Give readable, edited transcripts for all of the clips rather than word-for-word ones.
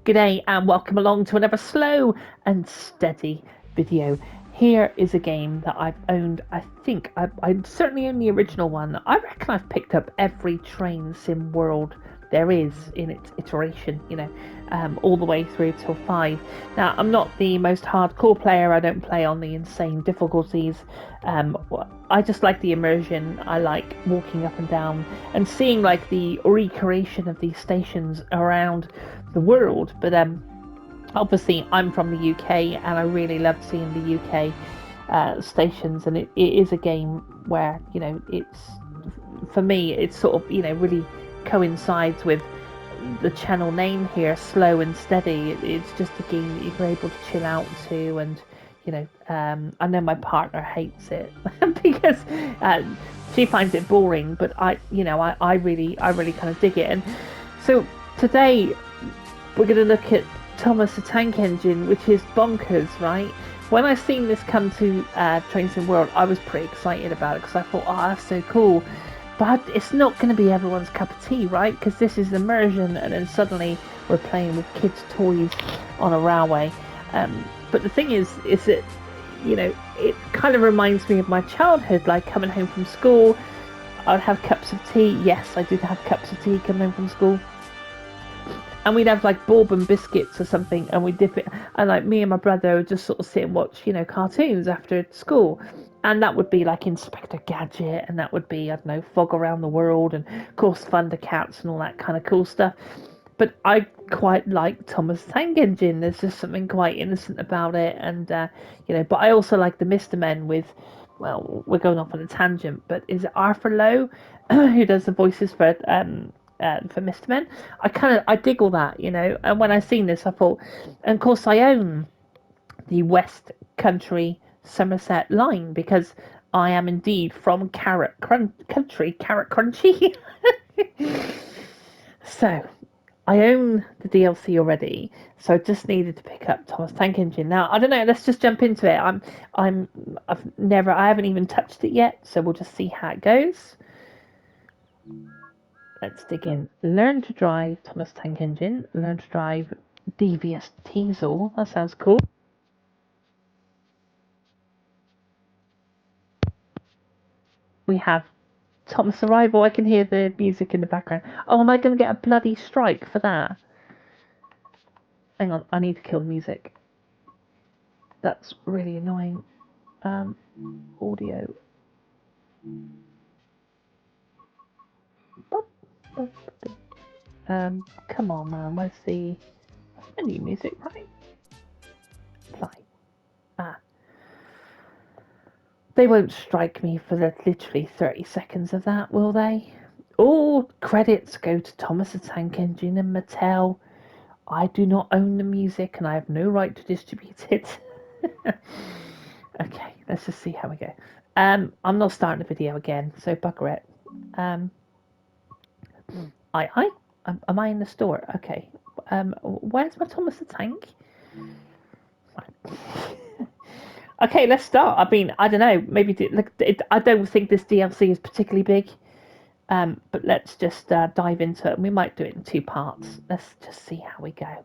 G'day and welcome along to another slow and steady video. Here is a game that I've owned. I think I certainly own the original one. I reckon I've picked up every train sim world there is in its iteration, all the way through till 5. Now, I'm not the most hardcore player. I don't play on the insane difficulties. I just like the immersion. I like walking up and down and seeing like the recreation of these stations around the world. But obviously I'm from the UK and I really love seeing the UK stations, and it is a game where it's, for me, it's sort of really coincides with the channel name here, slow and steady. It's just a game that you're able to chill out to, and I know my partner hates it because she finds it boring, but I really kind of dig it. And so today we're going to look at Thomas the Tank Engine, which is bonkers, right? When I seen this come to Train Sim World, I was pretty excited about it because I thought, oh, that's so cool. But it's not going to be everyone's cup of tea, right? Because this is immersion, and then suddenly we're playing with kids' toys on a railway. But the thing is that, it kind of reminds me of my childhood, like coming home from school. I'd have cups of tea. Yes, I did have cups of tea coming home from school. And we'd have like bourbon biscuits or something, and we'd dip it. And like me and my brother would just sort of sit and watch, cartoons after school. And that would be like Inspector Gadget, and that would be, I don't know, Fog Around the World, and of course Thundercats and all that kind of cool stuff. But I quite like Thomas Tank Engine. There's just something quite innocent about it, and But I also like the Mr. Men with, well, we're going off on a tangent, but is it Arthur Lowe who does the voices for Mr. Men? I dig all that, And when I seen this, I thought, and of course I own the West Country Somerset line because I am indeed from Country, Carrot Crunchy. So I own the DLC already, so I just needed to pick up Thomas Tank Engine. Now, I don't know, let's just jump into it. I haven't even touched it yet, so we'll just see how it goes. Let's dig in. Learn to drive Thomas Tank Engine. Learn to drive Devious Teasel. That sounds cool. We have Thomas Arrival. I can hear the music in the background. Oh, am I going to get a bloody strike for that? Hang on, I need to kill the music. That's really annoying. Audio. Come on, man. Where's the new music, right? Play. They won't strike me for the literally 30 seconds of that, will they? All credits go to Thomas the Tank Engine and Mattel. I do not own the music and I have no right to distribute it. Okay, let's just see how we go. I'm not starting the video again, so bugger it. Am I in the store? Okay. Where's my Thomas the Tank? Okay, let's start. I mean, I don't know. Maybe I don't think this DLC is particularly big. But let's just dive into it. We might do it in 2 parts. Let's just see how we go.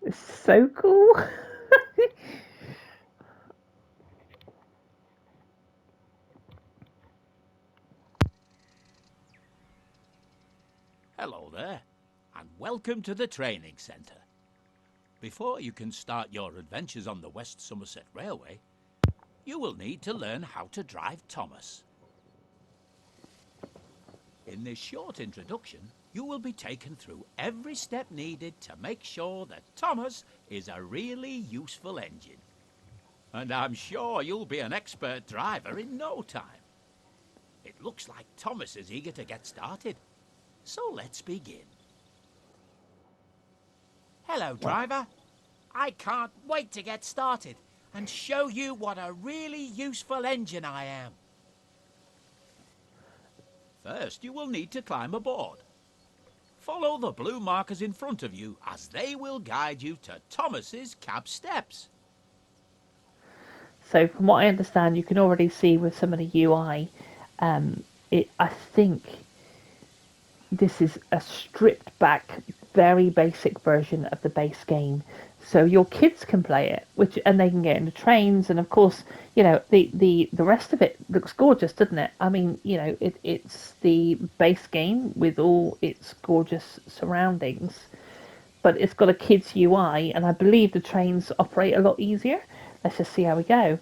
It's so cool. Hello there, and welcome to the training centre. Before you can start your adventures on the West Somerset Railway, you will need to learn how to drive Thomas. In this short introduction, you will be taken through every step needed to make sure that Thomas is a really useful engine. And I'm sure you'll be an expert driver in no time. It looks like Thomas is eager to get started. So let's begin. Hello, driver. I can't wait to get started and show you what a really useful engine I am. First, you will need to climb aboard. Follow the blue markers in front of you as they will guide you to Thomas's cab steps. So from what I understand, you can already see with some of the UI, I think this is a stripped back, very basic version of the base game. So your kids can play it, which and they can get into trains, and of course, the rest of it looks gorgeous, doesn't it? I mean, it's the base game with all its gorgeous surroundings, but it's got a kids UI, and I believe the trains operate a lot easier. Let's just see how we go.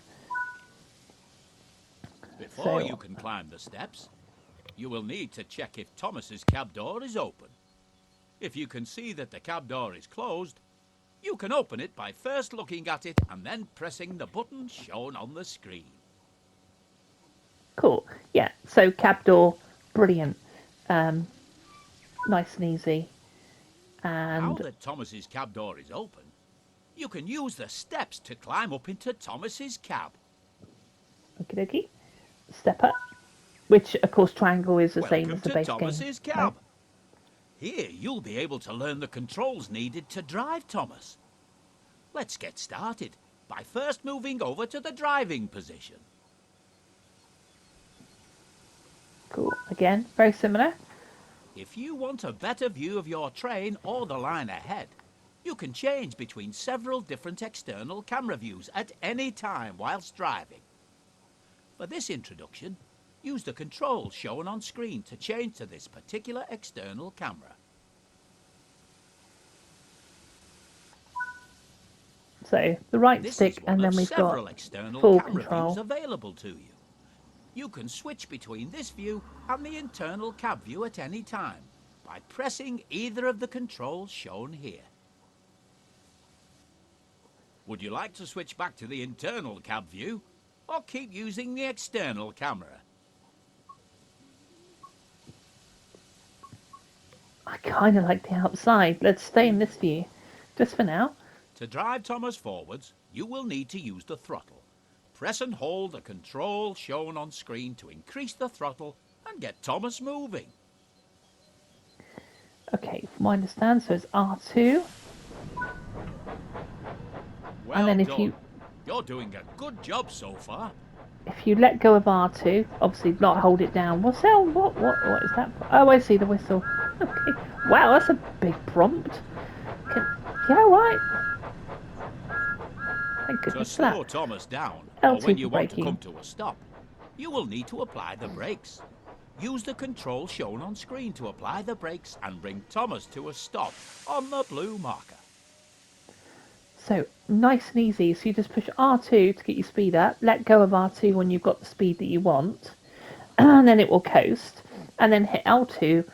Before you So, can climb the steps, you will need to check if Thomas's cab door is open. If you can see that the cab door is closed, you can open it by first looking at it and then pressing the button shown on the screen. cool. Yeah, so cab door, brilliant. Um, nice and easy. Now And that Thomas's cab door is open, you can use the steps to climb up into Thomas's cab. okie dokie, step up, which of course triangle is the same Welcome as the to base game, Thomas's right? cab. Here you'll be able to learn the controls needed to drive Thomas. Let's get started by first moving over to the driving position. Cool. Again, very similar. If you want a better view of your train or the line ahead, you can change between several different external camera views at any time whilst driving. For this introduction, use the controls shown on screen to change to this particular external camera. So the right This stick, is one and of then we've got several external full camera views control. available to you. You can switch between this view and the internal cab view at any time by pressing either of the controls shown here. Would you like to switch back to the internal cab view or keep using the external camera? I kind of like the outside. Let's stay in this view, just for now. To drive Thomas forwards, you will need to use the throttle. Press and hold the control shown on screen to increase the throttle and get Thomas moving. Okay, from what I understand, so it's R2, and Well then if done. you You're doing a good job so far. if you let go of R2, obviously not hold it down. What's that? What is that? Oh, I see the whistle. Okay. Wow, that's a big prompt. Yeah, right. Thank To goodness for slow that. Thomas down, or L2 when for you want to come braking. to a stop, you will need to apply the brakes. Use the control shown on screen to apply the brakes and bring Thomas to a stop on the blue marker. So nice and easy. So you just push R2 to get your speed up. Let go of R2 when you've got the speed that you want, and then it will coast. And then hit L2,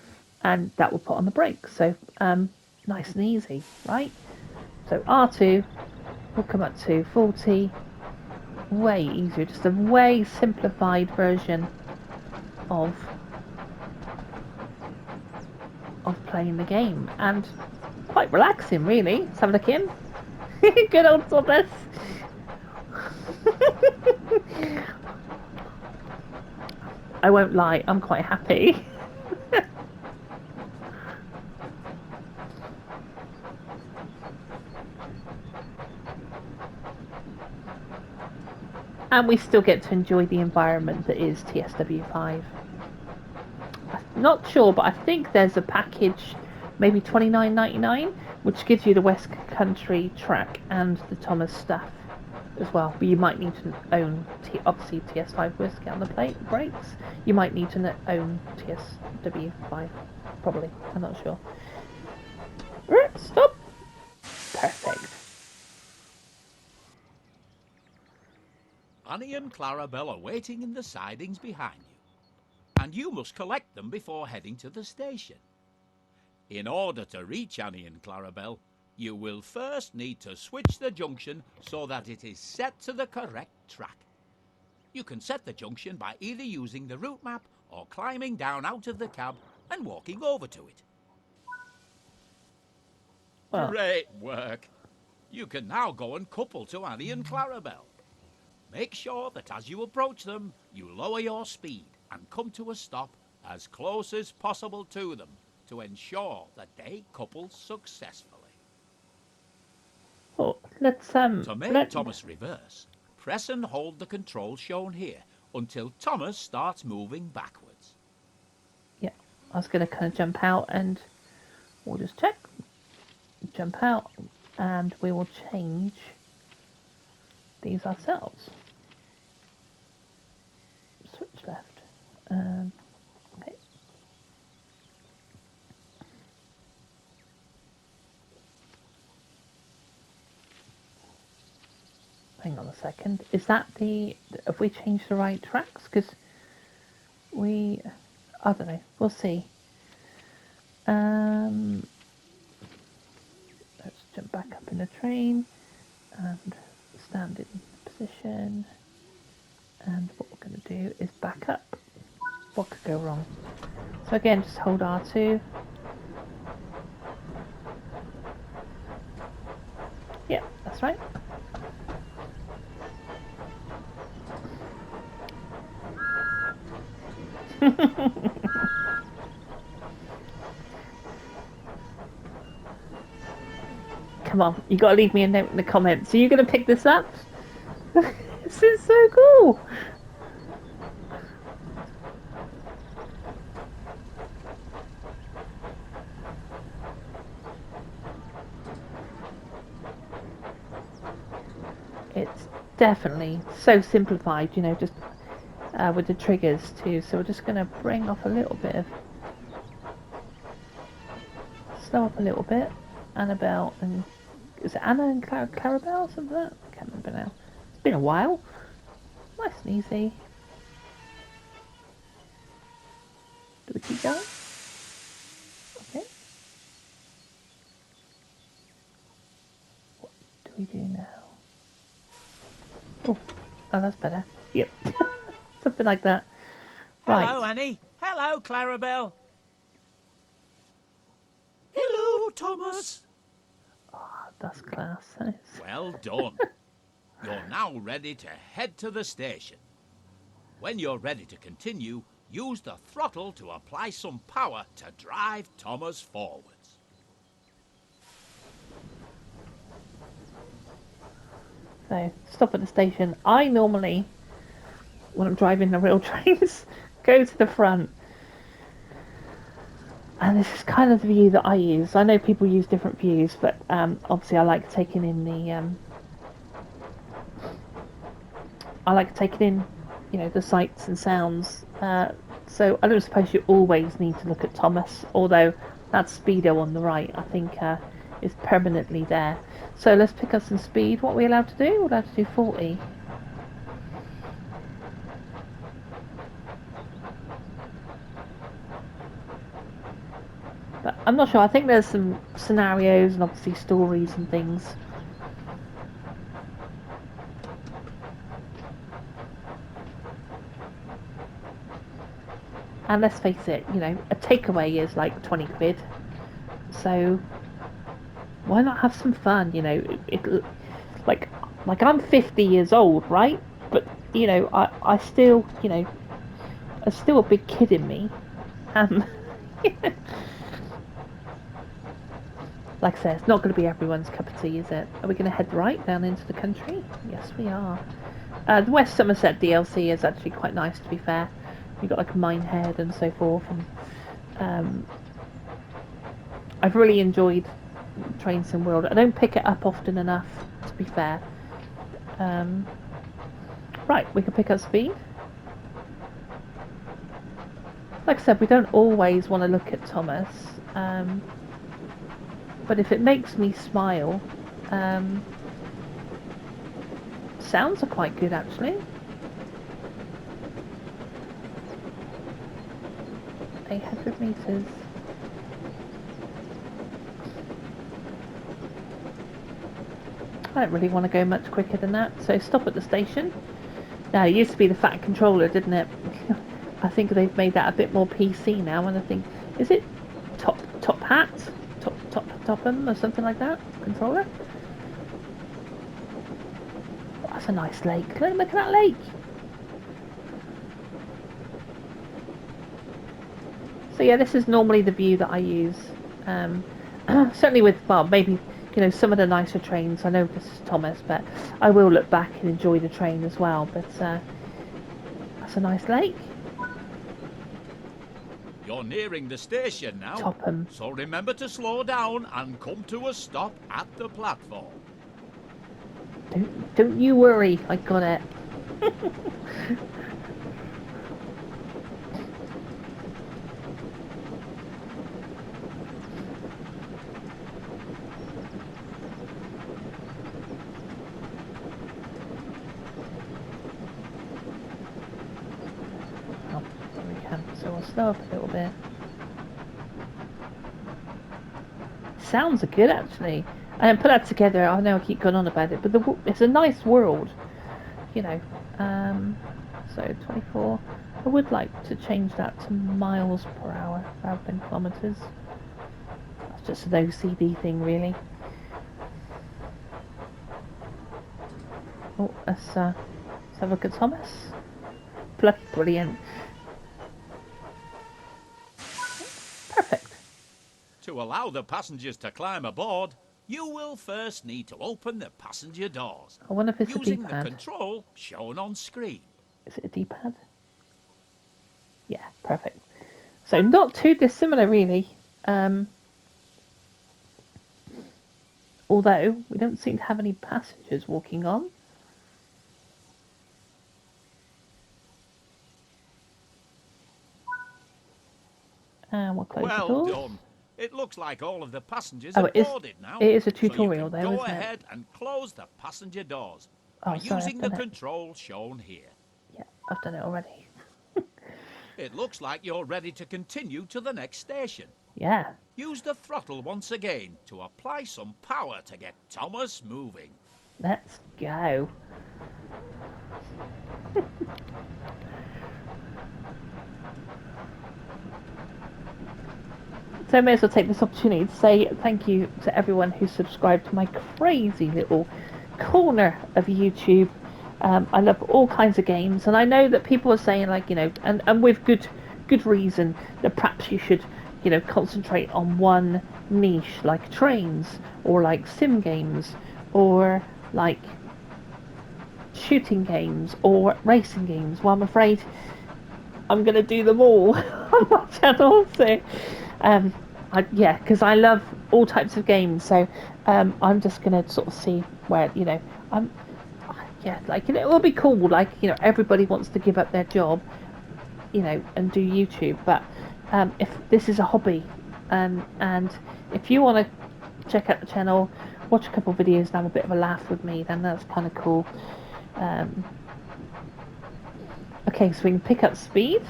and that will put on the brakes. So nice and easy, right? So R2 will come up to 40. Way easier, just a way simplified version of playing the game, and quite relaxing, really. Let's have a look in. Good old Thomas. I won't lie, I'm quite happy. And we still get to enjoy the environment that is TSW5. I'm not sure, but I think there's a package, maybe $29.99, which gives you the West Country track and the Thomas stuff as well. But you might need to own, obviously, TS5 Whiskey on the brakes. You might need to own TSW5, probably. I'm not sure. Right, stop. Perfect. Annie and Clarabelle are waiting in the sidings behind you, and you must collect them before heading to the station. In order to reach Annie and Clarabelle, you will first need to switch the junction so that it is set to the correct track. You can set the junction by either using the route map or climbing down out of the cab and walking over to it. Well, Great work! You can now go and couple to Annie and Clarabelle. Make sure that as you approach them, you lower your speed and come to a stop as close as possible to them to ensure that they couple successfully. oh, let's To make Thomas reverse, press and hold the control shown here until Thomas starts moving backwards. yeah. I was going to kind of jump out and we'll just check. Jump out and we will change these ourselves. Switch left. Okay. Hang on a second. Is that the... Have we changed the right tracks? Because we... I don't know. We'll see. Let's jump back up in the train and stand in position. And what we're going to do is back up. What could go wrong? So again, just hold R2. Yeah, that's right. Come on, you got to leave me a note in the comments. Are you going to pick this up? This is so cool. It's definitely so simplified, you know, just with the triggers too. So we're just going to bring off a little bit of... Slow up a little bit. Annabelle and... Is it Anna and Clarabelle? Something like that? I can't remember now. It's been a while. Nice and easy. Do we keep going? Okay. What do we do now? Oh, that's better. Yep. Something like that. Right. Hello, Annie. Hello, Clarabelle. Hello, Thomas. That's class. Well done. You're now ready to head to the station. When you're ready to continue, use the throttle to apply some power to drive Thomas forwards. So, stop at the station. I normally, when I'm driving the real trains, go to the front. And this is kind of the view that I use. I know people use different views, but obviously I like taking in the... you know, the sights and sounds. So I don't suppose you always need to look at Thomas, although that speedo on the right, I think, is permanently there. So let's pick up some speed. What are we allowed to do? We're allowed to do 40. But I'm not sure. I think there's some scenarios and obviously stories and things. And let's face it, you know, a takeaway is like 20 quid. So why not have some fun? You know, like I'm 50 years old, right? But you know, I still, you know, there's still a big kid in me. Like I said, it's not going to be everyone's cup of tea, is it? Are we going to head right down into the country? Yes, we are. The West Somerset DLC is actually quite nice, to be fair. You've got like Minehead and so forth, and I've really enjoyed Train Sim World. I don't pick it up often enough, to be fair. Right, we can pick up speed. Like I said, we don't always want to look at Thomas, but if it makes me smile, sounds are quite good actually. 800 meters. I don't really want to go much quicker than that, so stop at the station. Now, it used to be the fat controller, didn't it? I think they've made that a bit more PC now, and I think, is it top hat? Topham or something like that? Controller? Oh, that's a nice lake. Look at that lake! So yeah, this is normally the view that I use. Certainly with, well, maybe, you know, some of the nicer trains. I know this is Thomas, but I will look back and enjoy the train as well. But that's a nice lake. You're nearing the station now. Topham. So remember to slow down and come to a stop at the platform. Don't you worry, I got it. Oh, there we can. So I'll slow up a little bit. Sounds good, actually. I didn't put that together. I know I keep going on about it, but it's a nice world, you know. So 24. I would like to change that to miles per hour rather than kilometers. That's just an OCD thing, really. Oh, let's have a look at Thomas. Bloody brilliant. Perfect. To allow the passengers to climb aboard, you will first need to open the passenger doors. I wonder if it's using a the D-pad. control shown on screen. Is it a D-pad? Yeah, perfect. So not too dissimilar, really. Although we don't seem to have any passengers walking on. And we'll close the Well doors. done. It looks like all of the passengers Oh, have boarded now. it is a So you tutorial can though, go isn't it? ahead and close the passenger doors Oh, by sorry, using I've the done it. control shown here. Yeah, I've done it already. It looks like you're ready to continue to the next station. Yeah. Use the throttle once again to apply some power to get Thomas moving. Let's go. So I may as well take this opportunity to say thank you to everyone who subscribed to my crazy little corner of YouTube. I love all kinds of games, and I know that people are saying, like, you know, and with good reason, that perhaps you should, you know, concentrate on one niche, like trains, or like sim games, or like shooting games, or racing games. Well, I'm afraid I'm going to do them all on my channel. So, yeah, because I love all types of games. So, I'm just going to sort of see where, you know, yeah, like, you know, it will be cool. Like, you know, everybody wants to give up their job, you know, and do YouTube. But if this is a hobby, and if you want to check out the channel, watch a couple of videos and have a bit of a laugh with me, then that's kind of cool. Okay, so we can pick up speed.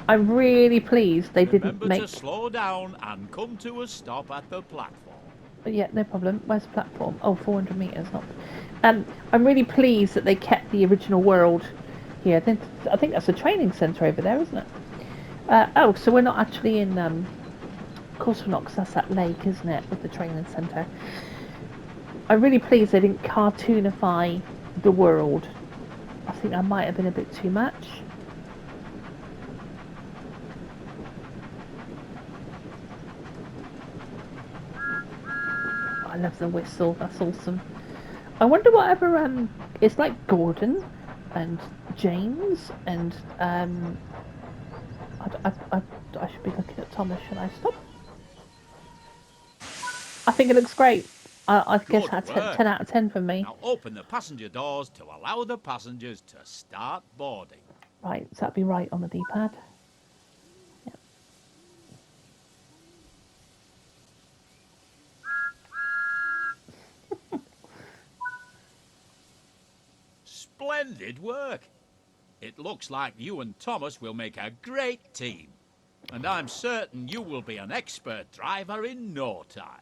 I'm really pleased they didn't make... Remember to slow down and come to a stop at the platform. Yeah, no problem. Where's the platform? Oh, 400 metres. Not. I'm really pleased that they kept the original world here. I think that's a training centre over there, isn't it? Oh, so we're not actually in... Of course we're not, because that's that lake, isn't it, with the training centre. I'm really pleased they didn't cartoonify the world. I think that might have been a bit too much. I love the whistle. That's awesome. I wonder whatever it's like Gordon and James and I should be looking at Thomas. Should I stop? I think it looks great. I guess that's 10 out of 10 from me. Now open the passenger doors to allow the passengers to start boarding. Right, so that'd be right on the D-pad. Yep. Splendid work. It looks like you and Thomas will make a great team. And I'm certain you will be an expert driver in no time.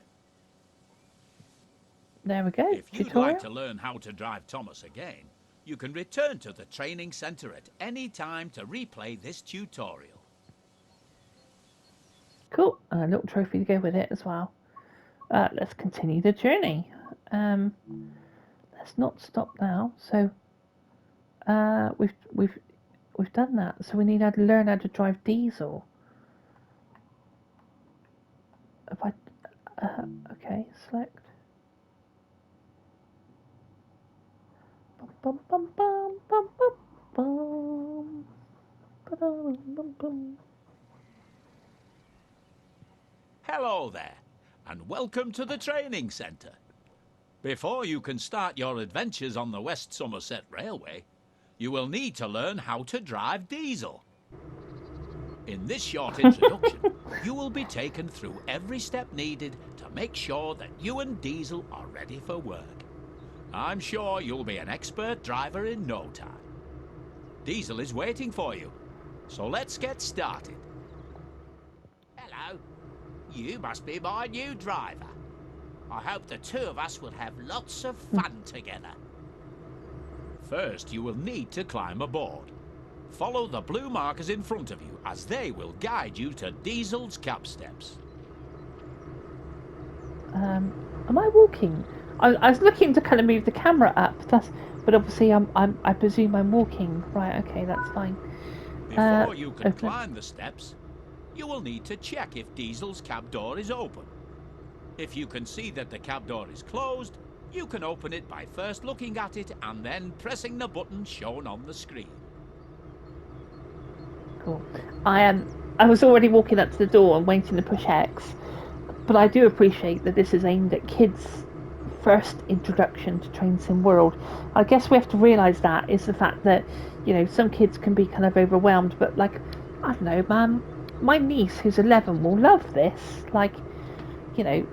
There we go. If you'd Tutorial. like to learn how to drive Thomas again, you can return to the training centre at any time to replay this tutorial. Cool, and a little trophy to go with it as well. Let's continue the journey. Let's not stop now. So we've done that. So we need to learn how to drive diesel. If I okay, select. Bum, bum, bum, bum, bum, bum, Hello there, and welcome to the training centre. Before you can start your adventures on the West Somerset Railway, you will need to learn how to drive diesel. In this short introduction, you will be taken through every step needed to make sure that you and Diesel are ready for work. I'm sure you'll be an expert driver in no time. Diesel is waiting for you, so let's get started. Hello, you must be my new driver. I hope the two of us will have lots of fun together. First, you will need to climb aboard. Follow the blue markers in front of you as they will guide you to Diesel's cab steps. Am I walking? I was looking to kind of move the camera up, but obviously I presume I'm walking. Right, okay, that's fine. Before you can open. climb the steps, you will need to check if Diesel's cab door is open. If you can see that the cab door is closed, you can open it by first looking at it and then pressing the button shown on the screen. Cool. I was already walking up to the door and waiting to push X, but I do appreciate that this is aimed at kids' first introduction to Train Sim World. I guess we have to realise that is the fact that, you know, some kids can be kind of overwhelmed, but like, I don't know, man, my niece who's 11 will love this. Like, you know,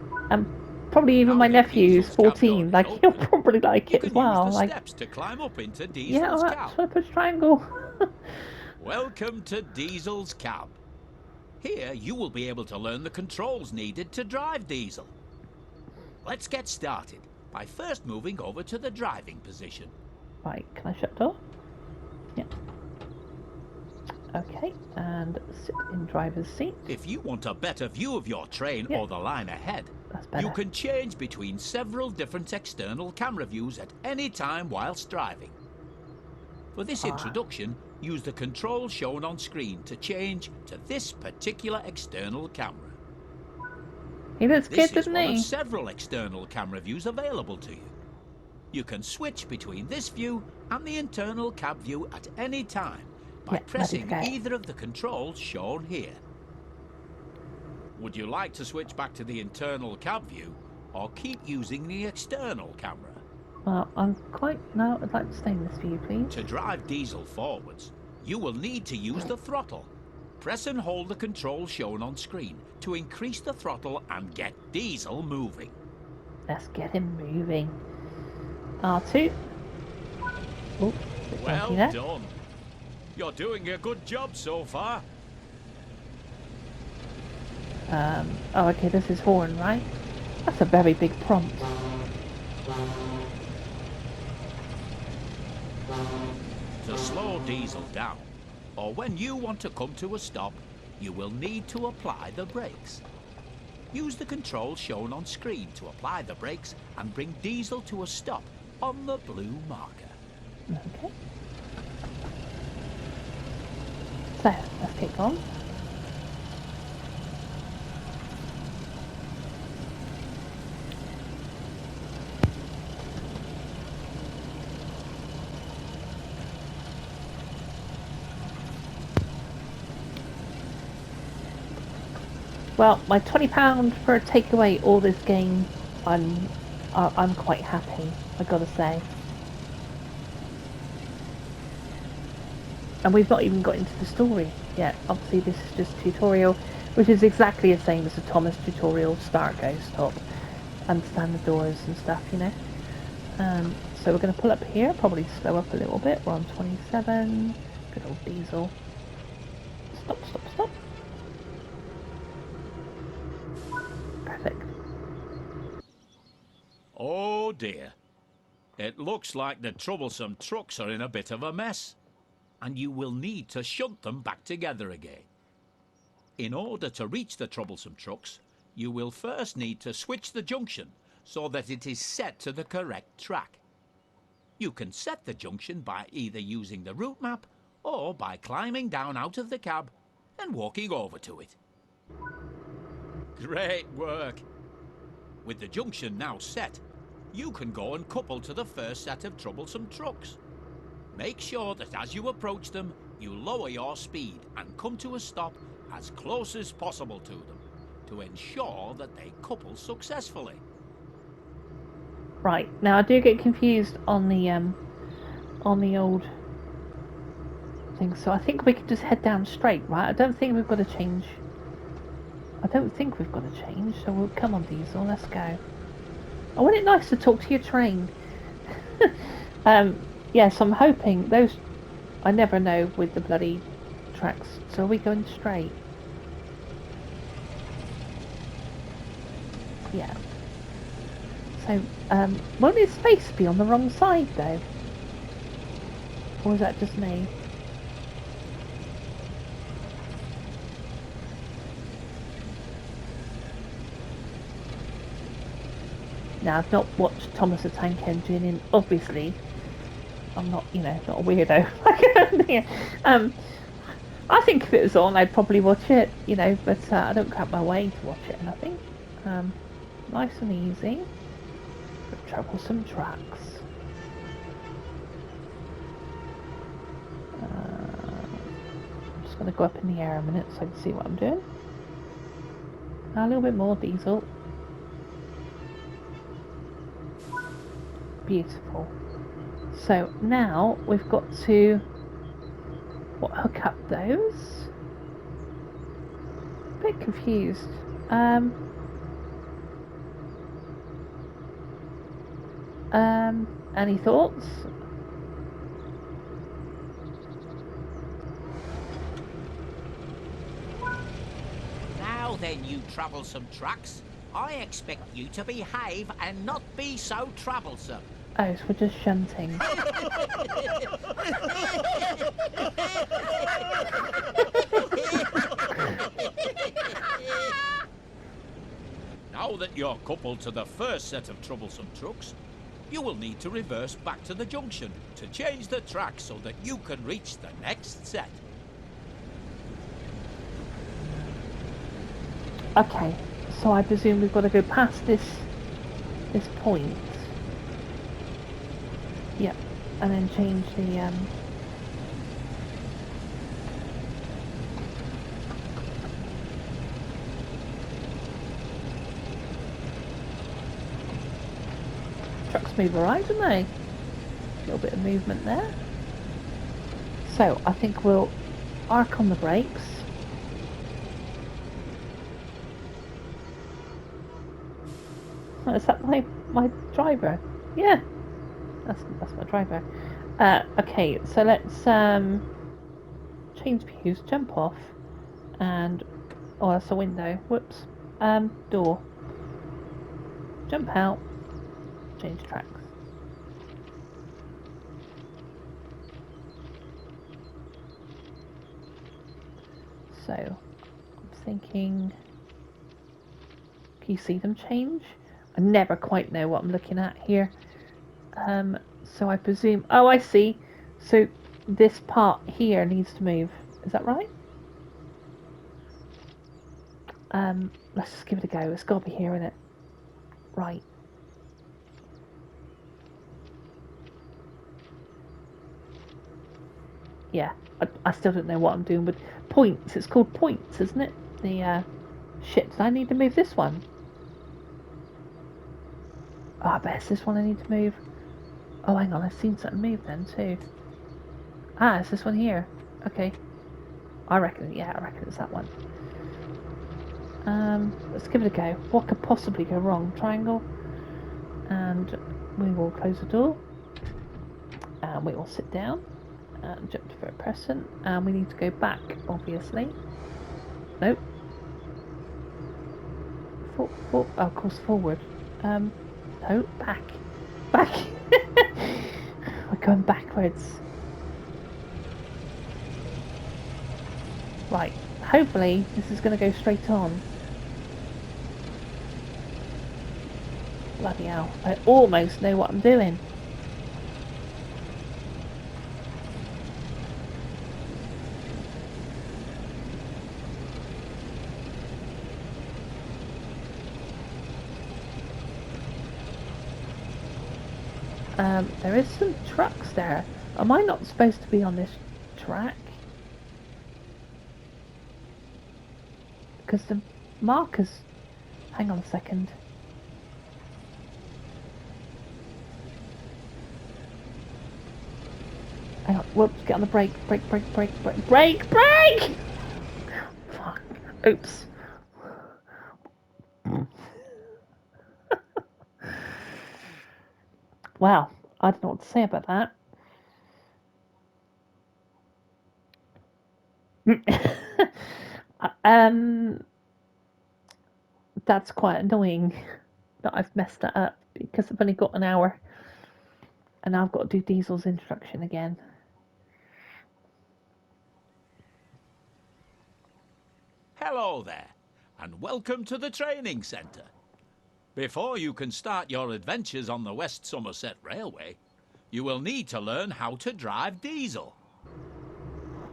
probably even Now my that nephew who's Diesel's cab door 14, is like open, he'll probably like you it as can use well. the Like, steps to climb up into yeah, Diesel's alright, cab. just want to push triangle. Welcome to Diesel's cab. Here you will be able to learn the controls needed to drive Diesel. Let's get started by first moving over to the driving position. Right, can I shut door? Yeah. Okay, and sit in driver's seat. If you want a better view of your train or the line ahead, That's better. you can change between several different external camera views at any time whilst driving. For this introduction, use the controls shown on screen to change to this particular external camera. He looks This good, is doesn't one of he? several external camera views available to you. You can switch between this view and the internal cab view at any time by pressing either of the controls shown here. Would you like to switch back to the internal cab view or keep using the external camera? Well, I'd like to stay in this view, please. To drive Diesel forwards, you will need to use the throttle. Press and hold the controls shown on screen to increase the throttle and get Diesel moving. Let's get him moving. R2. Oh, well done. You're doing a good job so far. Oh, okay, this is horn, right? That's a very big prompt. To slow Diesel down, or when you want to come to a stop, you will need to apply the brakes. Use the controls shown on screen to apply the brakes and bring Diesel to a stop on the blue marker. Okay. So, let's kick on. Well, my £20 for a takeaway all this game, I'm quite happy, I gotta say. And we've not even got into the story yet. Obviously this is just a tutorial, which is exactly the same as the Thomas tutorial, start, go, stop, understand the doors and stuff, you know. So we're going to pull up here, probably slow up a little bit. We're on 27, good old Diesel. Stop, stop, stop. Perfect. Oh dear. It looks like the troublesome trucks are in a bit of a mess, and you will need to shunt them back together again. In order to reach the troublesome trucks, you will first need to switch the junction so that it is set to the correct track. You can set the junction by either using the route map or by climbing down out of the cab and walking over to it. Great work! With the junction now set, you can go and couple to the first set of troublesome trucks. Make sure that as you approach them, you lower your speed and come to a stop as close as possible to them to ensure that they couple successfully. Right, now I do get confused on the old thing, so I think we can just head down straight, right? I don't think we've got to change. So we'll come on, Diesel, let's go. Oh, wasn't it nice to talk to your train? Yes, I'm hoping those... I never know with the bloody tracks. So are we going straight? Yeah. So, won't his face be on the wrong side, though? Or is that just me? Now, I've not watched Thomas the Tank Engine, and obviously, I'm not, not a weirdo. I think if it was on, I'd probably watch it, but I don't go out my way to watch it or nothing. Nice and easy, but troublesome tracks. I'm just going to go up in the air a minute so I can see what I'm doing. A little bit more, Diesel. Beautiful. So now we've got to hook up those. A bit confused. Any thoughts? Now then, you troublesome trucks, I expect you to behave and not be so troublesome. Oh, so we're just shunting. Now that you're coupled to the first set of troublesome trucks, you will need to reverse back to the junction to change the track so that you can reach the next set. Okay, so I presume we've got to go past this point. Yep, and then change the trucks move alright, don't they? A little bit of movement there. So I think we'll arc on the brakes. Oh, is that my driver? Yeah, that's my driver. Okay, so let's change views, jump off, and oh, that's a window. Whoops. Door. Jump out. Change tracks. So I'm thinking. Can you see them change? I never quite know what I'm looking at here. So I presume... Oh, I see. So this part here needs to move. Is that right? Let's just give it a go. It's got to be here, isn't it? Right. Yeah. I still don't know what I'm doing with points. It's called points, isn't it? The, shit, did I need to move this one? Oh, I bet it's this one I need to move. Oh, hang on, I've seen something move then too. Ah, it's this one here. Okay. I reckon it's that one. Let's give it a go. What could possibly go wrong? Triangle. And we will close the door. And we will sit down. And jump to third person. And we need to go back, obviously. Nope. Oh, of course, forward. No, back. Back! We're going backwards. Right, hopefully this is going to go straight on. Bloody hell, I almost know what I'm doing. There is some trucks there. Am I not supposed to be on this track? because the markers... Hang on a second. Hang on. Whoops, get on the brake. Brake. Fuck. Oops. Wow, I don't know what to say about that. That's quite annoying that I've messed that up because I've only got an hour and now I've got to do Diesel's introduction again. Hello there, and welcome to the training centre. Before you can start your adventures on the West Somerset Railway, you will need to learn how to drive Diesel.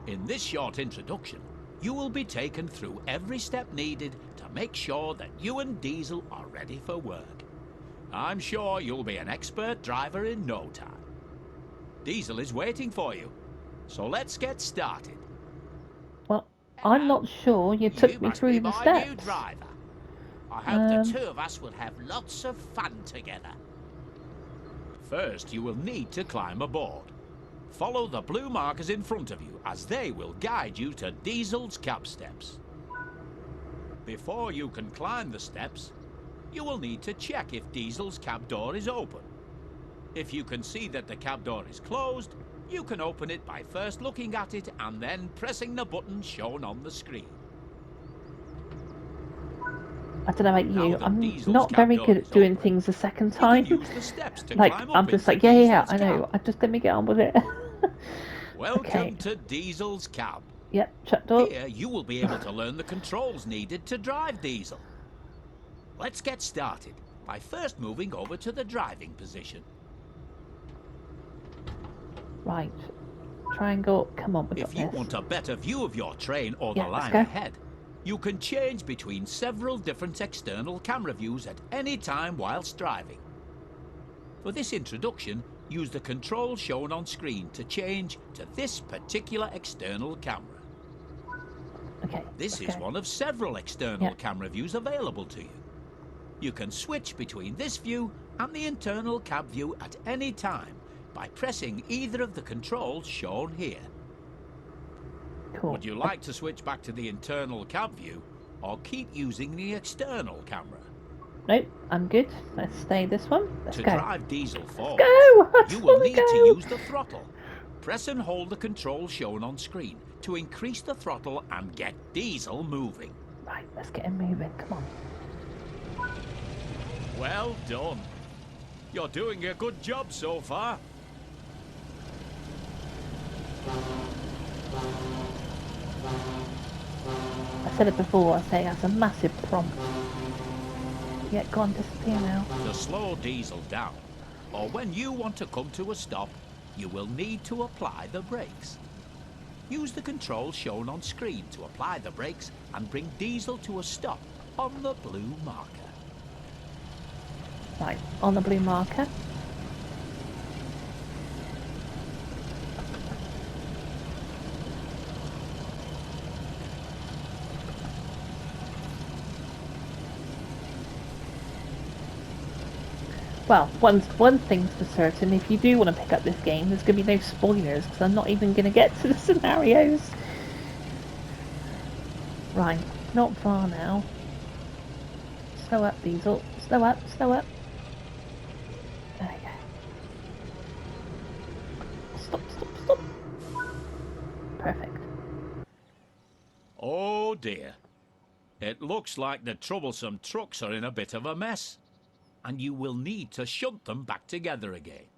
In this short introduction, you will be taken through every step needed to make sure that you and Diesel are ready for work. I'm sure you'll be an expert driver in no time. Diesel is waiting for you, so let's get started. Well, I'm not sure you took me through the steps. New driver. I hope the two of us will have lots of fun together. First, you will need to climb aboard. Follow the blue markers in front of you as they will guide you to Diesel's cab steps. Before you can climb the steps, you will need to check if Diesel's cab door is open. If you can see that the cab door is closed, you can open it by first looking at it and then pressing the button shown on the screen. I don't know about you, I'm not very good at doing things the second time. Like, I'm just like, yeah, I know, just let me get on with it. Welcome to Diesel's cab. Yep, shut door. Here you will be able to learn the controls needed to drive Diesel. Let's get started by first moving over to the driving position. Right, triangle, come on, we got this. If you want a better view of your train or the line ahead, you can change between several different external camera views at any time whilst driving. For this introduction, use the controls shown on screen to change to this particular external camera. Okay. This is one of several external camera views available to you. You can switch between this view and the internal cab view at any time by pressing either of the controls shown here. Cool. Would you like to switch back to the internal cab view or keep using the external camera? Nope, I'm good. Let's stay this one. Let's go. To drive Diesel forward, you will need to use the throttle. Press and hold the controls shown on screen to increase the throttle and get Diesel moving. Right, let's get him moving. Come on. Well done. You're doing a good job so far. I said it before, I say that's a massive prompt. Yeah, go on, disappear now. To slow Diesel down, or when you want to come to a stop, you will need to apply the brakes. Use the controls shown on screen to apply the brakes and bring Diesel to a stop on the blue marker. Right, on the blue marker. Well, one thing's for certain, if you do want to pick up this game, there's going to be no spoilers, because I'm not even going to get to the scenarios. Right, not far now. Slow up, Diesel. Slow up, slow up. There we go. Stop, stop, stop. Perfect. Oh dear. It looks like the troublesome trucks are in a bit of a mess, and you will need to shunt them back together again.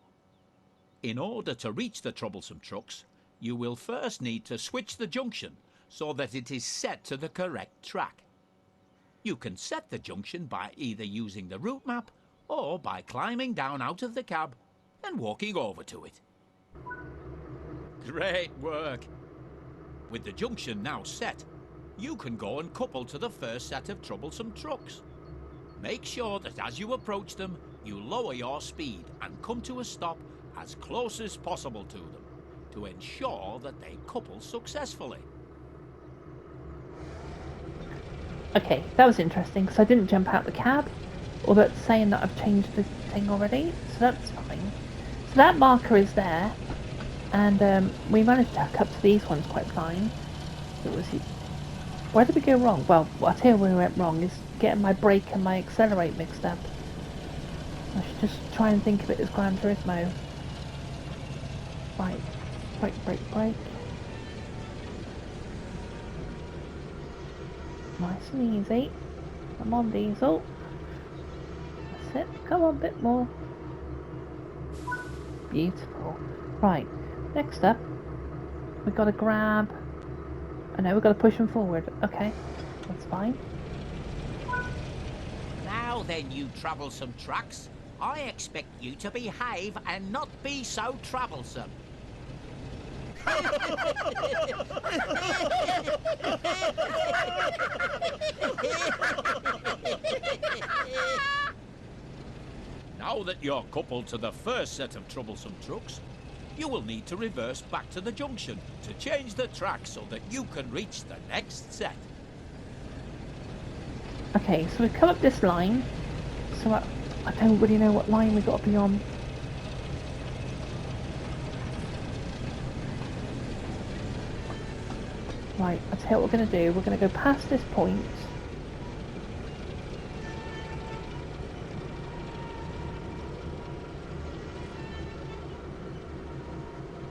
In order to reach the troublesome trucks, you will first need to switch the junction so that it is set to the correct track. You can set the junction by either using the route map or by climbing down out of the cab and walking over to it. Great work! With the junction now set, you can go and couple to the first set of troublesome trucks. Make sure that as you approach them, you lower your speed and come to a stop as close as possible to them to ensure that they couple successfully. Okay, that was interesting because I didn't jump out the cab, although it's saying that I've changed the thing already, so that's fine. So that marker is there, and we managed to hook up to these ones quite fine. It was. Where did we go wrong? Well, I'll tell you where we went wrong is getting my brake and my accelerate mixed up. I should just try and think of it as Gran Turismo. Right, brake. Nice and easy. Come on, Diesel. That's it. Come on, a bit more. Beautiful. Right, next up, we've got to grab... Oh no, we've got to push them forward. Okay, that's fine. Now then, you troublesome trucks. I expect you to behave and not be so troublesome. Now that you're coupled to the first set of troublesome trucks, you will need to reverse back to the junction to change the track so that you can reach the next set. Okay, so we've come up this line. So I don't really know what line we've got to be on. Right, I'll tell you what we're going to do. We're going to go past this point.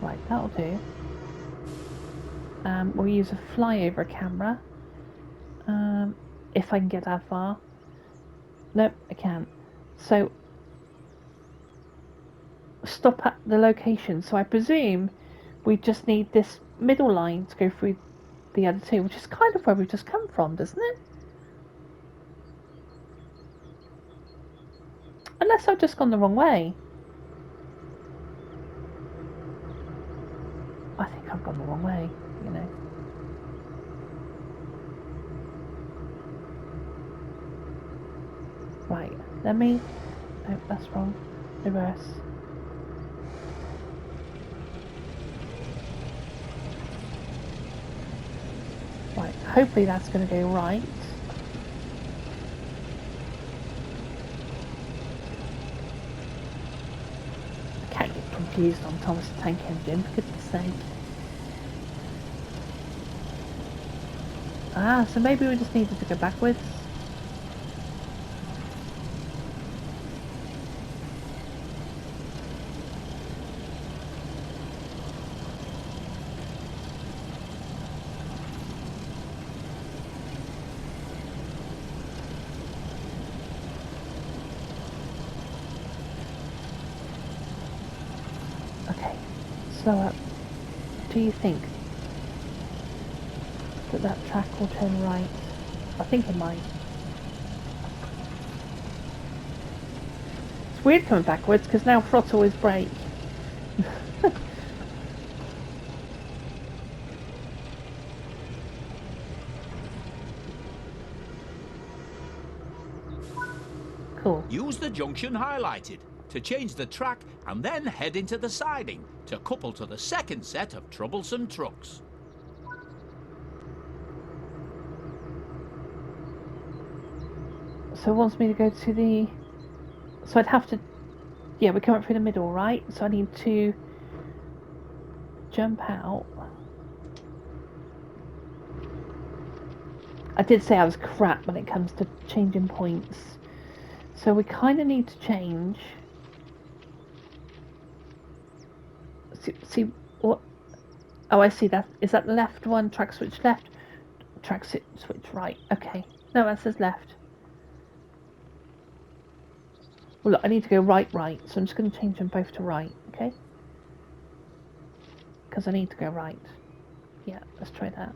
Right, that'll do. We'll use a flyover camera. If I can get that far. Nope, I can't. So, stop at the location. So I presume we just need this middle line to go through the other two, which is kind of where we've just come from, doesn't it? Unless I've just gone the wrong way. I think I've gone the wrong way, you know. Right, let me... No, that's wrong. Reverse. Right, hopefully that's going to go right. I can't get confused on Thomas the Tank Engine, for goodness sake. Ah, so maybe we just needed to go backwards. Okay, so do you think that track will turn right? I think it might. It's weird coming backwards because now throttle is brake. Cool. Use the junction highlighted to change the track and then head into the siding to couple to the second set of troublesome trucks. So it wants me to go to the... So I'd have to... Yeah, we're coming through the middle, right? So I need to jump out. I did say I was crap when it comes to changing points. So we kind of need to change... See what... Oh, I see that. Is that the left one? Track switch left. Track switch right. Okay. No, that says left. Well, look, I need to go right. So I'm just going to change them both to right. Okay? Because I need to go right. Yeah, let's try that.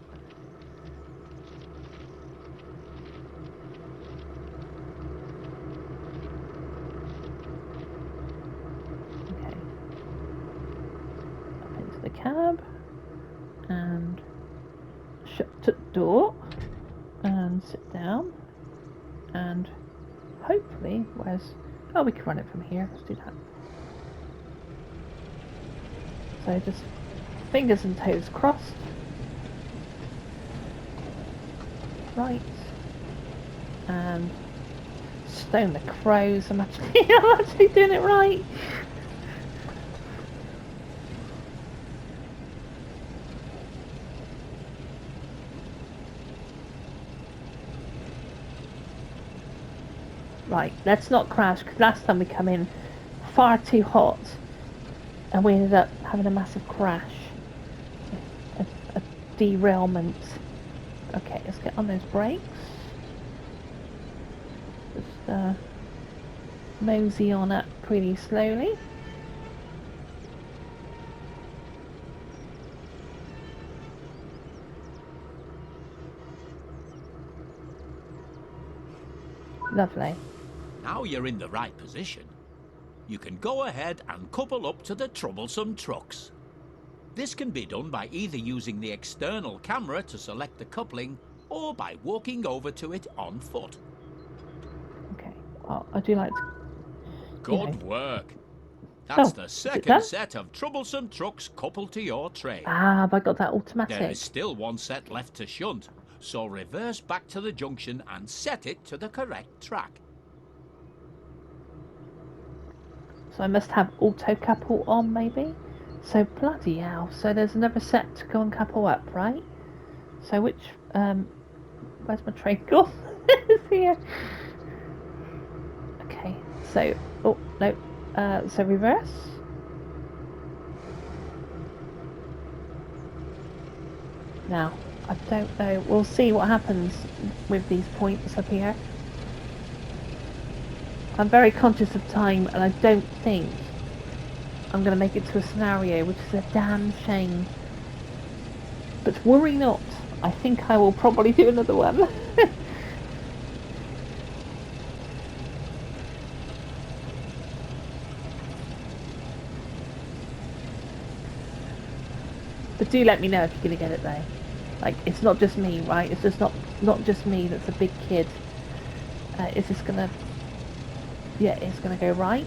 Okay. Up into the cab. And shut the door. And sit down. And hopefully, oh, we can run it from here. Let's do that. So just fingers and toes crossed. Right. And stone the crows. I'm actually doing it right. Right, let's not crash, because last time we come in far too hot and we ended up having a massive crash. A derailment. Okay, let's get on those brakes. Just mosey on up pretty slowly. Lovely. Now you're in the right position. You can go ahead and couple up to the troublesome trucks. This can be done by either using the external camera to select the coupling or by walking over to it on foot. Okay, well, I do like to... Good work. That's the is it second done? set of troublesome trucks coupled to your train. Ah, have I got that There automatic? is still one set left to shunt, so reverse back to the junction and set it to the correct track. So I must have auto couple on, maybe? So bloody hell. So there's another set to go and couple up, right? So which, where's my train gone? It's here. Okay, so, oh, no, so reverse. Now, I don't know, we'll see what happens with these points up here. I'm very conscious of time, and I don't think I'm going to make it to a scenario, which is a damn shame. But worry not, I think I will probably do another one. But do let me know if you're going to get it though. Like, it's not just me, right? It's just not just me that's a big kid. Is this going to... Yeah, it's going to go right.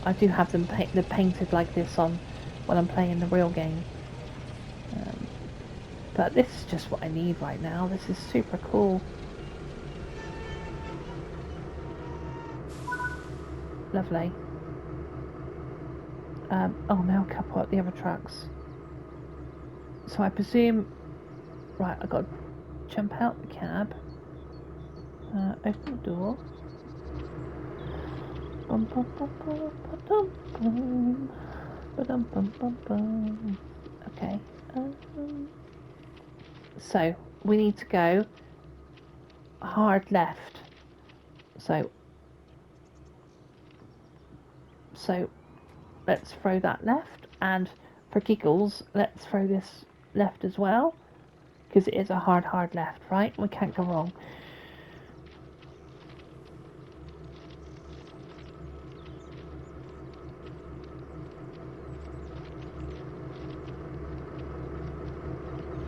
I do have them they're painted like this on when I'm playing the real game. But this is just what I need right now. This is super cool. Lovely. Oh, now couple up the other trucks. So I presume... Right, I've got to jump out the cab. Open the door. Bum, bum, bum, bum, bum, bum, bum, bum, bum, bum. Okay. So we need to go hard left. So let's throw that left, and for giggles, let's throw this left as well, because it is a hard left, right? We can't go wrong.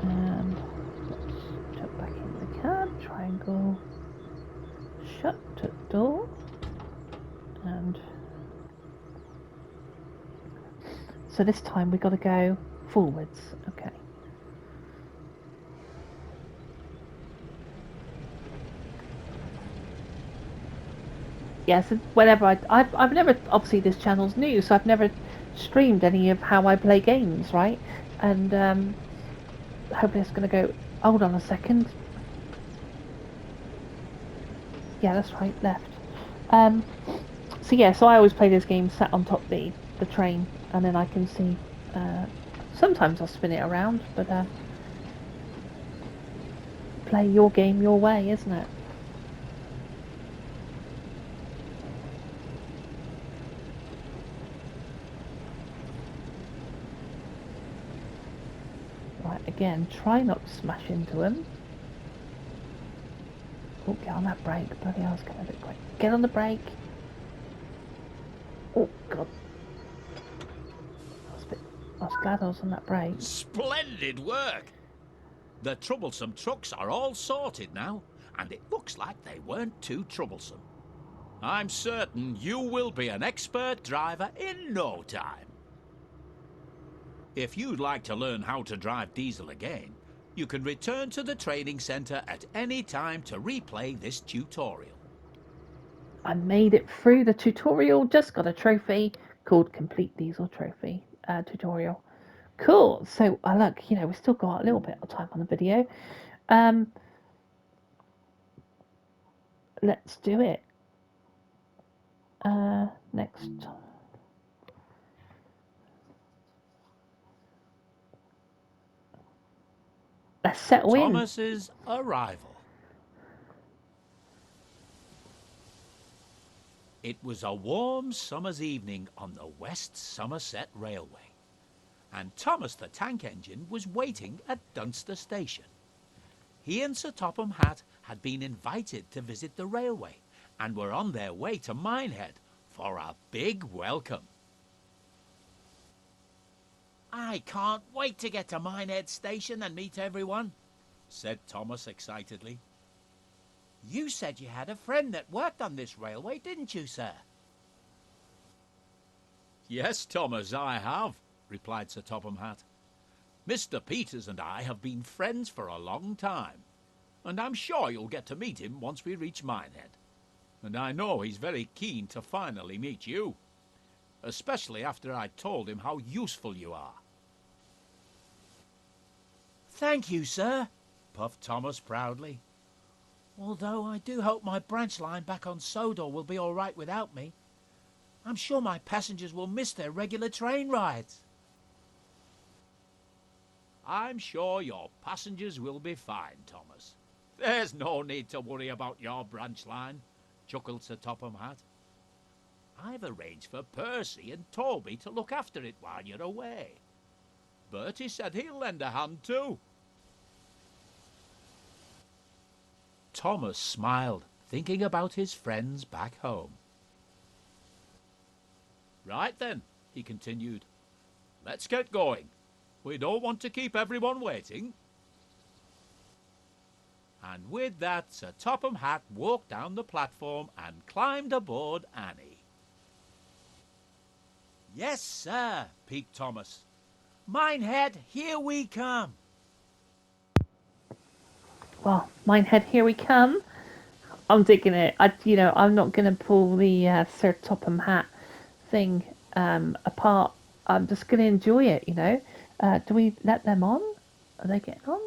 And let's jump back in the cab, triangle, shut the door, and so this time we got to go forwards. Okay. Yes, whenever I've never, obviously this channel's new, so I've never streamed any of how I play games, right? And hopefully it's going to go, hold on a second. Yeah, that's right, left. So yeah, so I always play this game sat on top of the train, and then I can see, sometimes I'll spin it around, but play your game your way, isn't it? Right, again, try not to smash into him. Oh, get on that brake. Bloody hell, it's going a bit quick. Get on the brake. Oh, God. I was glad I was on that brake. Splendid work! The troublesome trucks are all sorted now, and it looks like they weren't too troublesome. I'm certain you will be an expert driver in no time. If you'd like to learn how to drive diesel again, You can return to the training centre at any time to replay this tutorial. I made it through the tutorial, just got a trophy called Complete Diesel Trophy tutorial. Cool. So, look, we've still got a little bit of time on the video. Let's do it. Next. Let's settle in. Thomas's arrival. It was a warm summer's evening on the West Somerset Railway, and Thomas the Tank Engine was waiting at Dunster Station. He and Sir Topham Hatt had been invited to visit the railway and were on their way to Minehead for a big welcome. "I can't wait to get to Minehead Station and meet everyone," said Thomas excitedly. "You said you had a friend that worked on this railway, didn't you, sir?" "Yes, Thomas, I have," replied Sir Topham Hatt. "Mr. Peters and I have been friends for a long time, and I'm sure you'll get to meet him once we reach Minehead. And I know he's very keen to finally meet you, especially after I told him how useful you are." "Thank you, sir," puffed Thomas proudly. "Although I do hope my branch line back on Sodor will be all right without me. I'm sure my passengers will miss their regular train rides." "I'm sure your passengers will be fine, Thomas. There's no need to worry about your branch line," chuckled Sir Topham Hatt. "I've arranged for Percy and Toby to look after it while you're away. Bertie said he'll lend a hand too." Thomas smiled, thinking about his friends back home. "Right then," he continued. "Let's get going. We don't want to keep everyone waiting." And with that, Sir Topham Hatt walked down the platform and climbed aboard Annie. "Yes, sir," peeped Thomas. "Minehead, here we come." Well, Minehead, here we come. I'm digging it. I'm not going to pull the Sir Topham Hatt thing apart. I'm just going to enjoy it, Do we let them on? Are they getting on?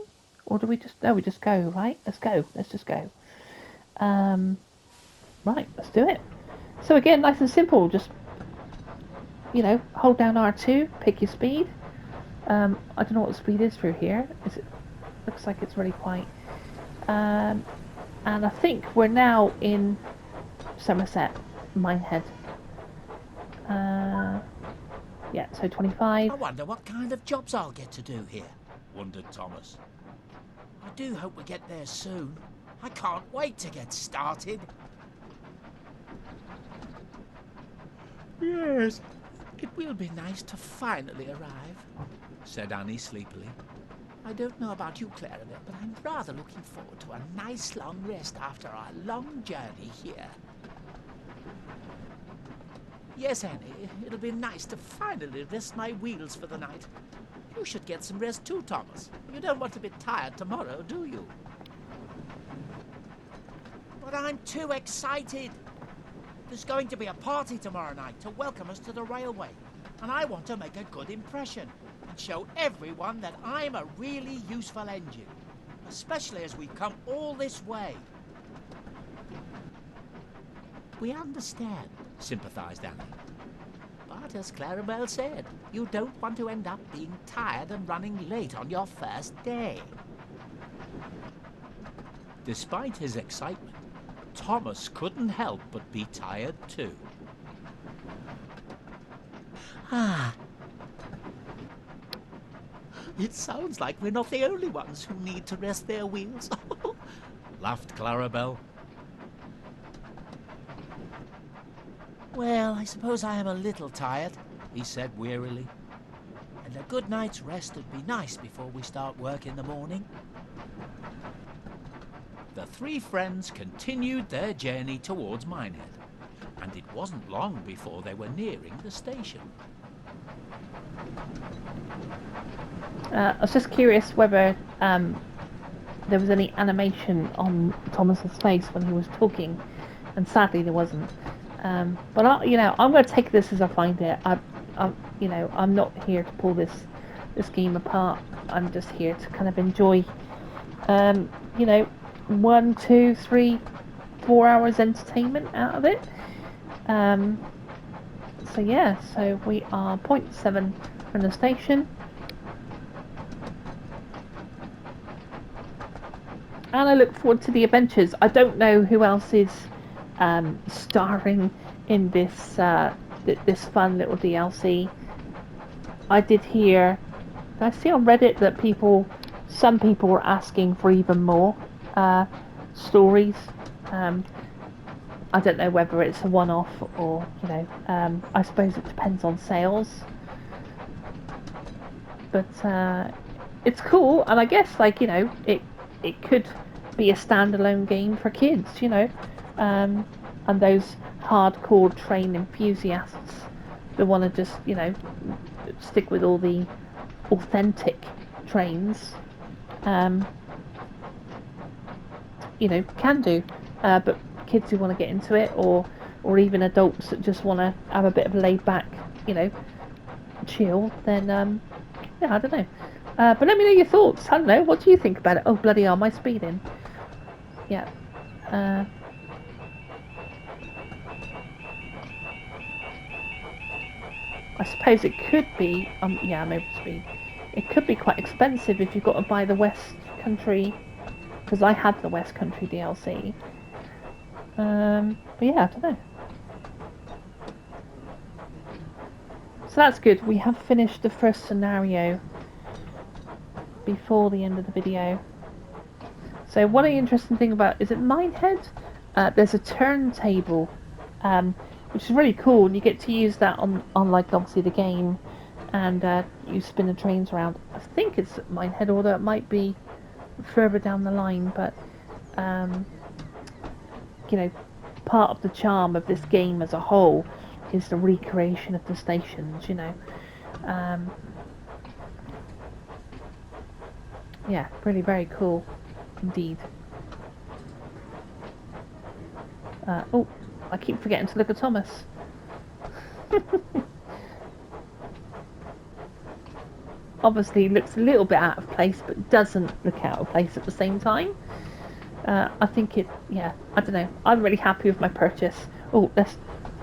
Or do we just... No, we just go, right? Let's go. Let's just go. Right, let's do it. So again, nice and simple. Just, hold down R2, pick your speed. I don't know what the speed is through here. Looks like it's really quite... and I think we're now in Somerset, Minehead. Yeah, so 25. "I wonder what kind of jobs I'll get to do here," wondered Thomas. "I do hope we get there soon. I can't wait to get started." "Yes, it will be nice to finally arrive," said Annie sleepily. "I don't know about you, Clarabelle, but I'm rather looking forward to a nice long rest after our long journey here." "Yes, Annie, it'll be nice to finally rest my wheels for the night. You should get some rest too, Thomas. You don't want to be tired tomorrow, do you?" "But I'm too excited. There's going to be a party tomorrow night to welcome us to the railway, and I want to make a good impression and show everyone that I'm a really useful engine, especially as we've come all this way." "We understand," sympathized Annie. "But as Clarabelle said, you don't want to end up being tired and running late on your first day." Despite his excitement, Thomas couldn't help but be tired too. "It sounds like we're not the only ones who need to rest their wheels," laughed Clarabelle. "Well, I suppose I am a little tired," he said wearily. "And a good night's rest would be nice before we start work in the morning." The three friends continued their journey towards Minehead, and it wasn't long before they were nearing the station. I was just curious whether there was any animation on Thomas's face when he was talking, and sadly there wasn't. But I'm going to take this as I find it. I'm not here to pull this game apart. I'm just here to kind of enjoy, um, you know, 1, 2, 3, 4 hours entertainment out of it. So yeah, so we are 0.7 from the station. And I look forward to the adventures. I don't know who else is starring in this fun little DLC. I did I see on Reddit that some people were asking for even more stories. I don't know whether it's a one-off or I suppose it depends on sales. But it's cool, and I guess it could be a standalone game for kids, and those hardcore train enthusiasts that want to just stick with all the authentic trains, can do. But kids who want to get into it, or even adults that just want to have a bit of a laid back, chill, then yeah, I don't know. But let me know your thoughts. I don't know. What do you think about it? Oh, bloody hell, am I speeding? Yeah. I suppose it could be, yeah, I'm over speed. It could be quite expensive if you've got to buy the West Country, because I had the West Country DLC. But yeah, I don't know. So that's good. We have finished the first scenario before the end of the video. So one interesting thing about, is it Minehead? There's a turntable, which is really cool, and you get to use that on like obviously the game, and you spin the trains around. I think it's Minehead, although it might be further down the line, but part of the charm of this game as a whole is the recreation of the stations, yeah, really very cool indeed. Oh, I keep forgetting to look at Thomas. Obviously looks a little bit out of place, but doesn't look out of place at the same time. I think yeah, I don't know. I'm really happy with my purchase. Oh, let's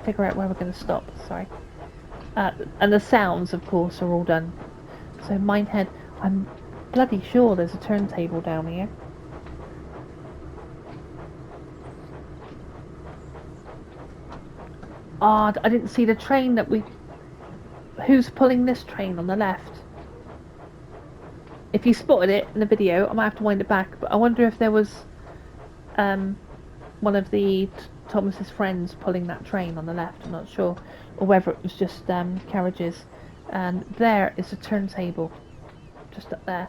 figure out where we're going to stop. Sorry. And the sounds, of course, are all done. So Minehead, I'm bloody sure there's a turntable down here. Oh, I didn't see the train that we... Who's pulling this train on the left? If you spotted it in the video, I might have to wind it back, but I wonder if there was one of the Thomas's friends pulling that train on the left. I'm not sure, or whether it was just carriages. And there is a turntable, just up there.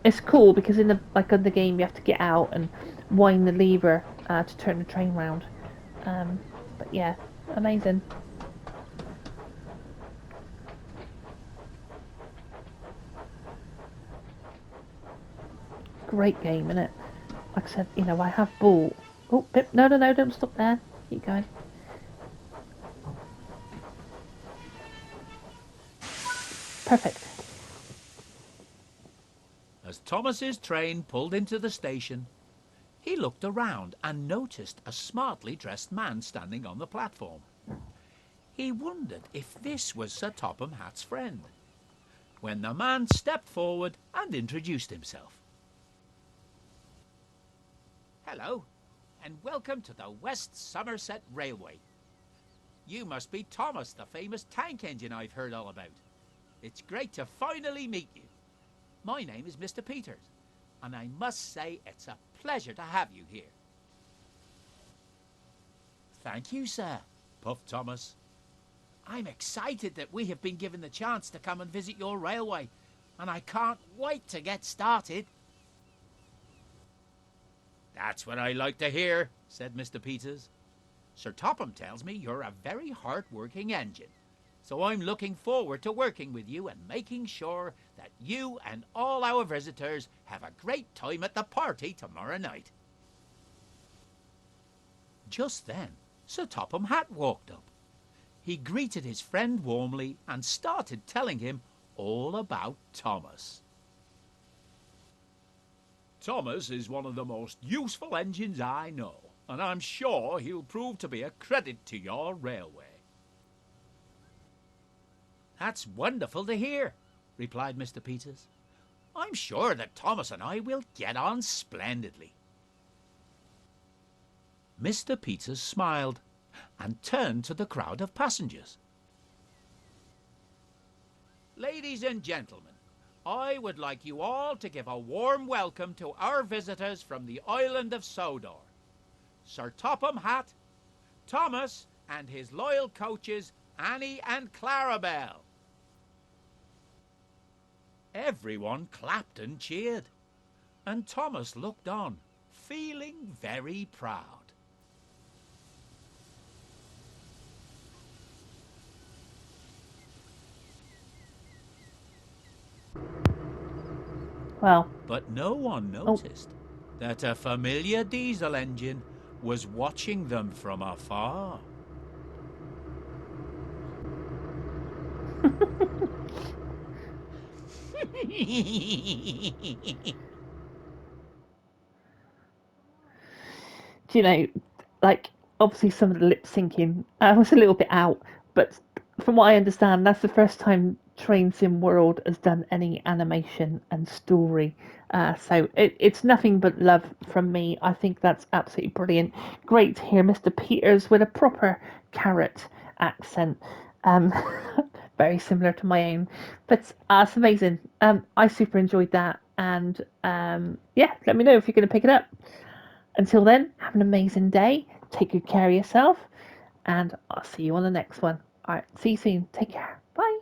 It's cool because in the game you have to get out and wind the lever to turn the train round. But yeah, amazing. Great game, isn't it? Like I said, I have bought... Oh, Pip, no, don't stop there. Keep going. Perfect. As Thomas's train pulled into the station, he looked around and noticed a smartly dressed man standing on the platform. He wondered if this was Sir Topham Hatt's friend, when the man stepped forward and introduced himself. Hello, and welcome to the West Somerset Railway. You must be Thomas, the famous tank engine I've heard all about. It's great to finally meet you. My name is Mr. Peters, and I must say it's a pleasure to have you here. Thank you, sir, puffed Thomas. I'm excited that we have been given the chance to come and visit your railway, and I can't wait to get started. That's what I like to hear, said Mr. Peters. Sir Topham tells me you're a very hard-working engine, So I'm looking forward to working with you and making sure that you and all our visitors have a great time at the party tomorrow night. Just then, Sir Topham Hatt walked up. He greeted his friend warmly and started telling him all about Thomas. Thomas is one of the most useful engines I know, and I'm sure he'll prove to be a credit to your railway. That's wonderful to hear, replied Mr. Peters. I'm sure that Thomas and I will get on splendidly. Mr. Peters smiled and turned to the crowd of passengers. Ladies and gentlemen, I would like you all to give a warm welcome to our visitors from the Island of Sodor, Sir Topham Hatt, Thomas, and his loyal coaches Annie and Clarabelle. Everyone clapped and cheered, and Thomas looked on, feeling very proud. Well, but no one noticed that a familiar diesel engine was watching them from afar. do you know, like, obviously some of the lip syncing was a little bit out, but from what I understand, that's the first time Train Sim World has done any animation and story. So it's nothing but love from me. I think that's absolutely brilliant. Great to hear Mr. Peters with a proper carrot accent. Um, very similar to my own, but it's amazing. I super enjoyed that, and yeah, let me know if you're going to pick it up. Until then, have an amazing day. Take good care of yourself, and I'll see you on the next one. All right, see you soon. Take care. Bye.